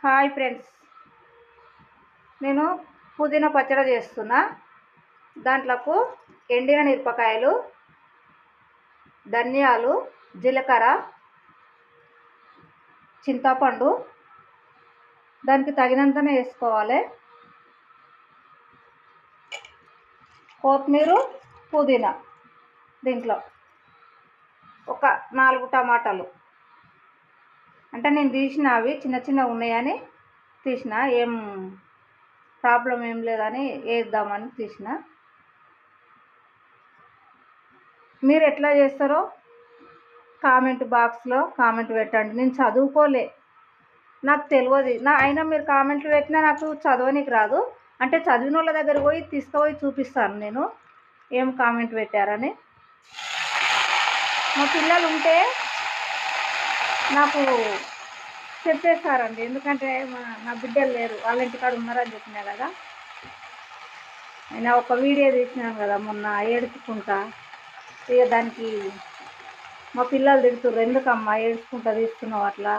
Hi friends, నేను పుదీనా పచ్చడి చేస్తున్నా. దాంట్లోకు ఎండిన మిరపకాయలు, ధనియాలు, జీలకర్ర, చింతపండు దానికి తగినంతనే వేసుకోవాలి. కొత్తిమీర, పుదీనా, దీంట్లో ఒక 4 టమాటాలు. అంటే నేను తీసిన అవి చిన్న చిన్నగా ఉన్నాయని తీసిన, ఏం ప్రాబ్లం ఏం లేదని వేద్దామని తీసిన. మీరు ఎట్లా చేస్తారో కామెంట్ బాక్స్లో కామెంట్ పెట్టండి. నేను చదువుకోలే, నాకు తెలియదు. అయినా మీరు కామెంట్లు పెట్టినా నాకు చదవనికి రాదు. అంటే చదివిన వాళ్ళ దగ్గర పోయి తీసుకుపోయి చూపిస్తాను నేను ఏం కామెంట్ పెట్టారని. మా పిల్లలు ఉంటే నాకు చెప్పేస్తారండి, ఎందుకంటే నా బిడ్డలు లేరు, వాళ్ళ ఇంటికాడ ఉన్నారని చెప్పినా కదా. అయినా ఒక వీడియో తీసినాను కదా మొన్న ఏడుచుకుంటా. ఇక దానికి మా పిల్లలు తిడుతుర్రు, ఎందుకమ్మా ఏడుచుకుంటా తీసుకున్నావు అట్లా,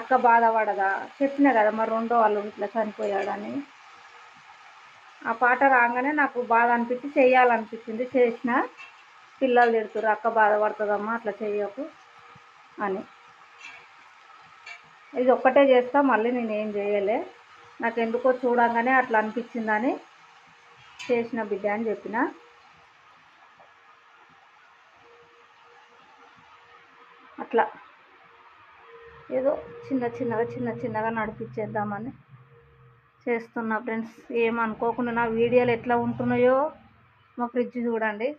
అక్క బాధపడదా? చెప్పినా కదా మరి రెండో వాళ్ళు ఇట్లా చనిపోయాడని. ఆ పాట రాగానే నాకు బాధ అనిపించి చెయ్యాలనిపించింది, చేసిన. పిల్లలు తిడుతుర్రు, అక్క బాధపడుతుందమ్మా అట్లా చెయ్యకు అని. ఇది ఒక్కటే చేస్తా, మళ్ళీ నేనేం చేయలే. నాకు ఎందుకో చూడంగానే అట్లా అనిపించిందని చేసిన బిడ్డ అని చెప్పిన. అట్లా ఏదో చిన్న చిన్నగా నడిపించేద్దామని చేస్తున్నా ఫ్రెండ్స్. ఏమనుకోకుండా నా వీడియోలు ఎట్లా ఉంటున్నాయో. మా ఫ్రిడ్జ్ చూడండి,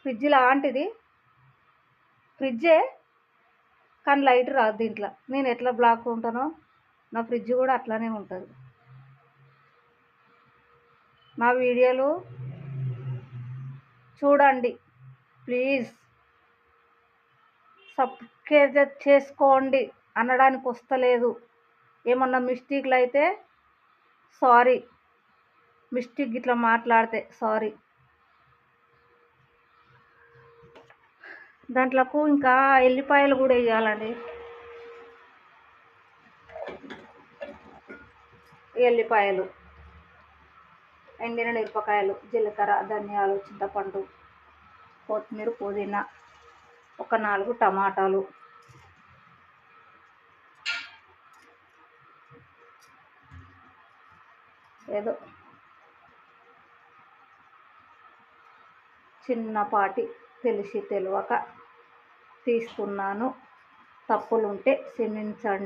ఫ్రిడ్జ్ లాంటిది, ఫ్రిడ్జే కానీ లైట్ రాదు దీంట్లో. నేను ఎట్లా బ్లాక్ ఉంటానో నా ఫ్రిడ్జ్ కూడా అట్లానే ఉంటుంది. నా వీడియోలు చూడండి ప్లీజ్, సబ్స్క్రైబ్ చేసుకోండి అనడానికి వస్తలేదు. ఏమన్నా మిస్టేక్లు అయితే సారీ, మిస్టేక్ ఇట్లా మాట్లాడితే సారీ. దాంట్లోకి ఇంకా ఎల్లిపాయలు కూడా వేయాలండి. ఎల్లిపాయలు, ఎండిన మిరపకాయలు, జీలకర్ర, ధనియాలు, చింతపండు, కొత్తిమీర, పుదీనా, ఒక 4 టమాటాలు, ఏదో చిన్నపాటి తెలిసి తెలియక తీసుకున్నాను. తప్పులుంటే క్షమించండి.